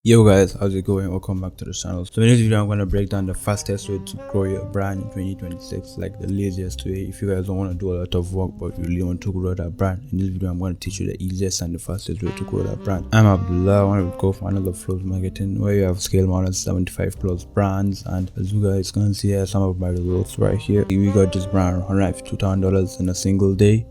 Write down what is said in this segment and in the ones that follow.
Yo guys, how's it going? Welcome back to the channel. So in this video I'm going to break down the fastest way to grow your brand in 2026, like the laziest way. If you guys don't want to do a lot of work but you really want to grow that brand, in this video I'm going to teach you the easiest and the fastest way to grow that brand. I'm Abdullah, one of the co-founders of Flows Marketing, where you have scaled more than 75 plus brands, and as you guys can see here, some of my results right here. We got this brand $152,000 in a single day.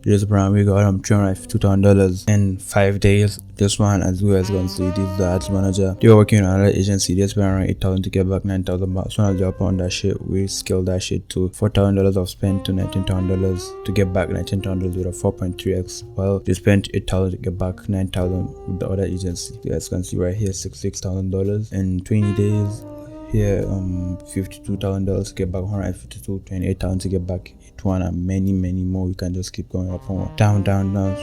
This brand we got $352,000 in 5 days. This one, as you guys can see, this is the ads manager. They were working on another agency. They spent around 8,000 to get back 9,000 back. So when I jump on that shit, we scaled that shit to $4,000 of spend to $19,000 to get back $19,000 with a 4.3x. Well, they spent 8,000 to get back 9,000 with the other agency. You guys can see right here $66,000 in 20 days. Here, $52,000 to get back 152, 28,000 to get back one, and many more. We can just keep going up and down.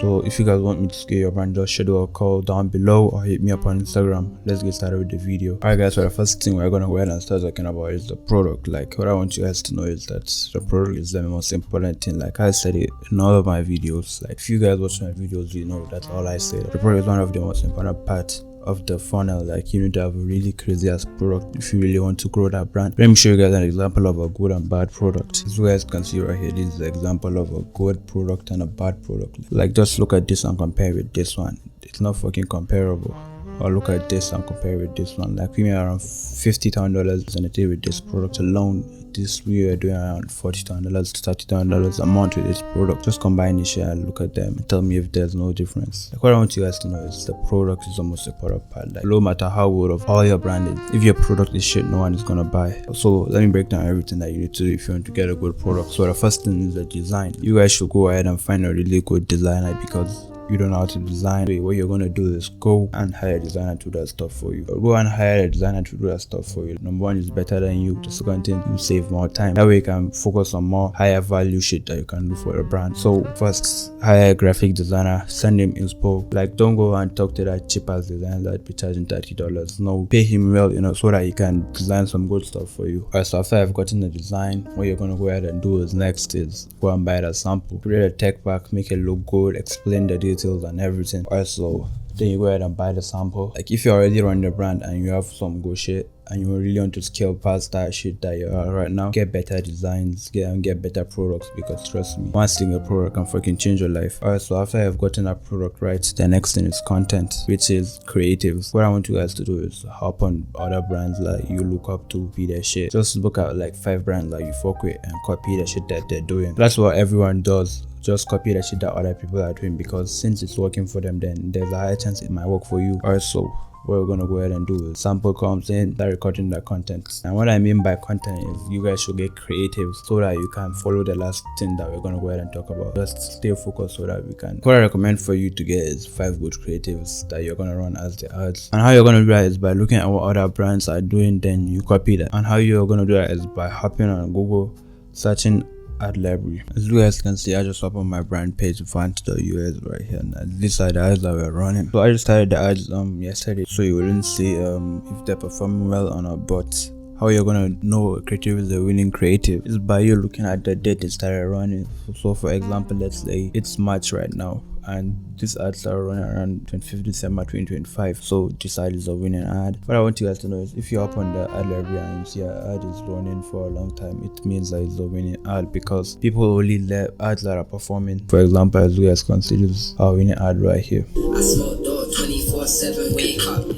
So if you guys want me to scale your brand, just schedule a call down below or hit me up on Instagram. Let's get started with the video. Alright guys, so the first thing we're gonna go ahead and start talking about is the product. Like, what I want you guys to know is that the product is the most important thing. Like I said it in all of my videos. Like, if you guys watch my videos, you know that's all I say. The product is one of the most important parts of the funnel. Like, you need to have a really crazy ass product if you really want to grow that brand. Let me show you guys an example of a good and bad product. As you guys can see right here, this is the example of a good product and a bad product. Like, just look at this and compare with this one. It's not fucking comparable. Or look at this and compare with this one. Like, we made around $50,000 in a day with this product alone. This we are doing around $40,000 to $30,000 a month with this product. Just combine this shit and look at them and tell me if there's no difference. Like, what I want you guys to know is the product is the most important part. Like, no matter how good of all your brand is, if your product is shit, no one is gonna buy. So let me break down everything that you need to do if you want to get a good product. So the first thing is the design. You guys should go ahead and find a really good designer, because you don't know how to design. What you're gonna do is go and hire a designer to do that stuff for you. Go and hire a designer to do that stuff for you. Number one, is better than you. The second thing, you save more time. That way you can focus on more higher value shit that you can do for your brand. So first, hire a graphic designer, send him inspo. Like, don't go and talk to that cheap ass designer that be charging $30. No, pay him well, so that he can design some good stuff for you. Alright, so after I've gotten the design, what you're gonna go ahead and do is next is go and buy the sample, create a tech pack, make it look good, explain the details and everything. Also, then you go ahead and buy the sample. Like, if you're already running the brand and you have some good shit and you really want to scale past that shit that you are right now, get better designs, get better products, because trust me, one single product can fucking change your life. Alright, so after I've gotten that product right, the next thing is content, which is creatives. What I want you guys to do is hop on other brands like you look up to, be their shit. Just look at like 5 brands that you fuck with and copy the shit that they're doing. That's what everyone does. Just copy the shit that other people are doing, because since it's working for them, then there's a higher chance it might work for you. Also, what we're gonna go ahead and do is sample comes in, start recording the content. And what I mean by content is you guys should get creative so that you can follow the last thing that we're gonna go ahead and talk about. Just stay focused so that we can. What I recommend for you to get is 5 good creatives that you're gonna run as the ads. And how you're gonna do that is by looking at what other brands are doing, then you copy that. And how you're gonna do that is by hopping on Google, searching ad library. As you guys can see, I just up on my brand page, Vant.us right here, and these are the ads that we're running. So I just started the ads yesterday, so you wouldn't see if they're performing well or not. But how you're gonna know a creative is a winning creative is by you looking at the date it started running. So for example, let's say it's March right now, and this ad started running around 25th December 2025. So this ad is a winning ad. What I want you guys to know is if you're up on the ad library and you see an ad is running for a long time, it means that it's a winning ad, because people only let ads that are performing. For example, as you guys can see, this is our winning ad right here. I smoke dope 24/7, wake up.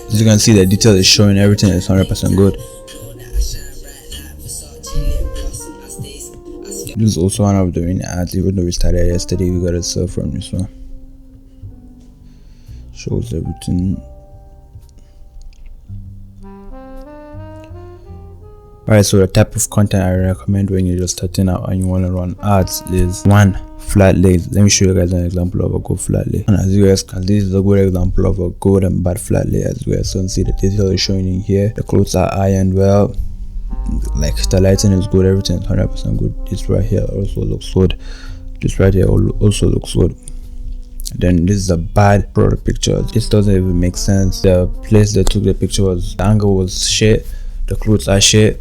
As you can see, the detail is showing everything is 100% good. This is also one of the winning ads. Even though we started yesterday, we got a sell from this one. Shows everything. Alright, so the type of content I recommend when you're just starting out and you want to run ads is 1. Flat lays. Let me show you guys an example of a good flat lay. And as you guys can see, this is a good example of a good and bad flat lay. As you guys can see, the detail is showing in here. The clothes are ironed well. Like, the lighting is good, everything is 100% good. This right here also looks good. This right here also looks good. Then this is a bad product picture. This doesn't even make sense. The place they took the picture was, the angle was shit, the clothes are shit,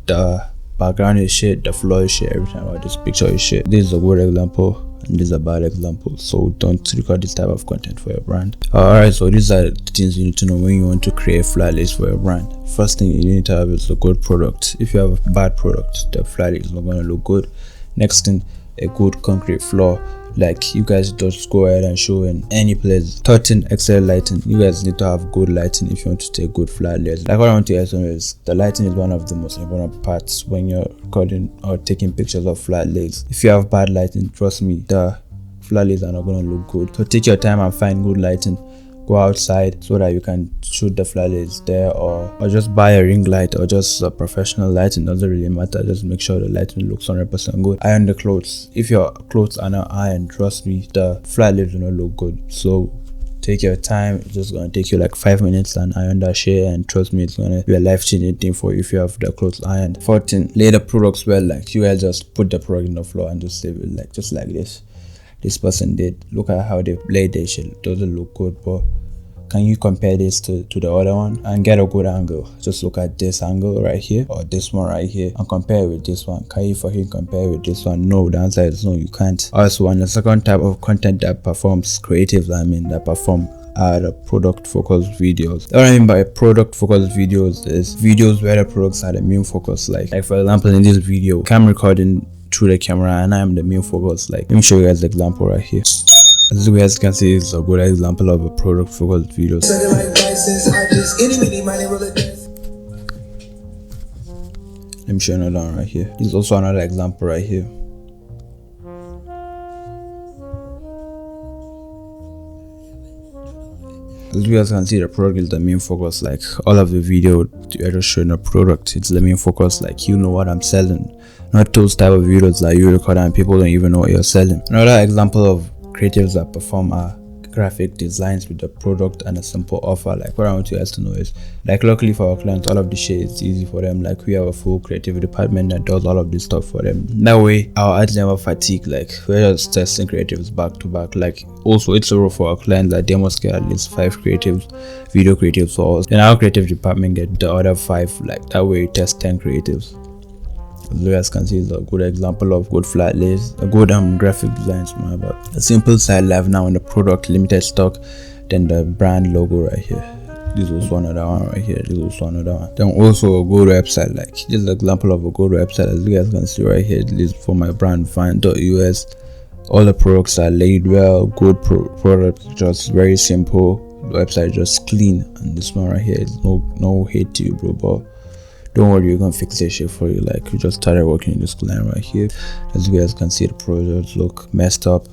the background is shit, the floor is shit, everything about this picture is shit. This is a good example. and these are bad examples, so don't record this type of content for your brand. Alright, so these are the things you need to know when you want to create flat list for your brand. First thing you need to have is a good product. If you have a bad product, the flat list is not going to look good. Next thing, a good concrete floor. Like, you guys just go ahead and show in any place. Third thing, excellent lighting. You guys need to have good lighting if you want to take good flat layers. Like, what I want to say is the lighting is one of the most important parts when you're recording or taking pictures of flat layers. If you have bad lighting, trust me, the flat layers are not going to look good. So take your time and find good lighting. Go outside so that you can shoot the flat layers there, or just buy a ring light or just a professional lighting. Doesn't really matter, just make sure the lighting looks 100% good. Iron the clothes. If your clothes are not ironed, trust me, the flat layers will not look good. So take your time. It's just gonna take you like 5 minutes and iron that shit, and trust me, it's gonna be a life-changing thing for you if you have the clothes ironed. 14, lay the products well. Like, you guys just put the product in the floor and just leave it like just like this. This person did. Look at how they laid their shit. Doesn't look good, but can you compare this to the other one and get a good angle? Just look at this angle right here or this one right here and compare it with this one. Can you fucking compare with this one? No, the answer is no, you can't. Also, and the second type of content that performs creative, that perform are the product focused videos. What I mean by product focused videos is videos where the products are the main focus. Like for example, in this video, I'm recording through the camera and I am the main focus. Like, let me show you guys the example right here. As you guys can see, it's a good example of a product focused video. Let me show you another one right here. This is also another example right here. As you guys can see, the product is the main focus. Like, all of the video, you're just showing a product. It's the main focus. Like, you know what I'm selling. Not those type of videos that you record and people don't even know what you're selling. Another example of creatives that perform are graphic designs with the product and a simple offer. Like, what I want you guys to know is, like, luckily for our clients, all of the shit is easy for them. Like, we have a full creative department that does all of this stuff for them. That way our ads never fatigue. Like, we're just testing creatives back to back. Like, also it's a rule for our clients that they must get at least 5 creatives, video creatives for us. Then our creative department get the other 5. Like, that way we test 10 creatives. As you guys can see, it's a good example of good flat lays, a good graphic designs. But a simple side live now in the product, limited stock, then the brand logo right here. This is also another one right here. This is also another one. Then also a good website. Like, this is an example of a good website. As you guys can see right here, this is for my brand Vine.us. All the products are laid well, good product, just very simple. The website just clean, and this one right here is no hate to you, bro, but don't worry, you're gonna fix this shit for you. Like, we just started working in this client right here. As you guys can see, the products look messed up.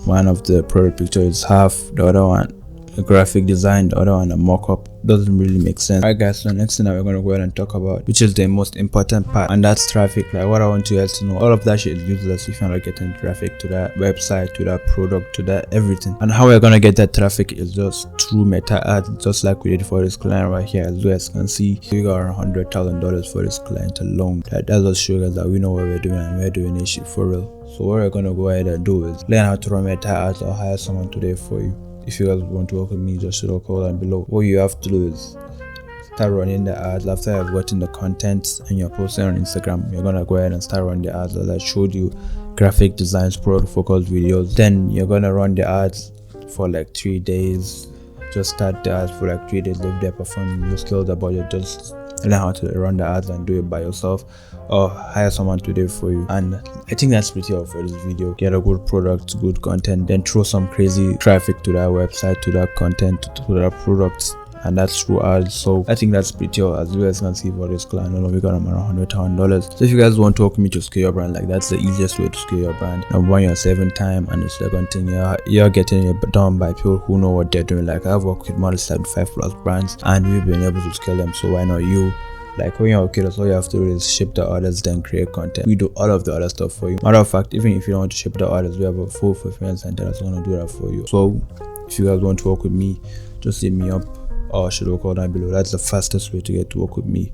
One of the product pictures is half, the other one a graphic design, the other one a mock-up. Doesn't really make sense. Alright guys, so the next thing that we're gonna go ahead and talk about, which is the most important part, and that's traffic. Like, what I want you guys to know, all of that shit is useless if you're not getting traffic to that website, to that product, to that everything. And how we're gonna get that traffic is just through meta ads, just like we did for this client right here. As you guys can see, we got $100,000 for this client alone. That just shows us that we know what we're doing and we're doing this shit for real. So what we're gonna go ahead and do is learn how to run meta ads or hire someone today for you. If you guys want to work with me, just should call down below. What you have to do is start running the ads. After I've gotten the content and you're posting on Instagram, you're gonna go ahead and start running the ads as I showed you. Graphic designs, product focused videos. Then you're gonna run the ads for like 3 days. Just start the ads for like 3 days. Live there, perform, you scale the budget. Just learn how to run the ads and do it by yourself, or hire someone to do it for you. And I think that's pretty all for this video. Get a good product, good content, then throw some crazy traffic to that website, to that content, to that product, and that's through ads. So I think that's pretty all. As you guys can see for this client, we got them around $100,000. So if you guys want to work with me to scale your brand, like, that's the easiest way to scale your brand. Number one, you're saving time, and the second thing, you're getting it done by people who know what they're doing. Like, I've worked with more than 75+ brands and we've been able to scale them, so why not you? Like, when you're okay, that's all you have to do is ship the orders, then create content. We do all of the other stuff for you. Matter of fact, even if you don't want to ship the orders, we have a full fulfillment center that's going to do that for you. So if you guys want to work with me, just hit me up or should call down below. That's the fastest way to get to work with me.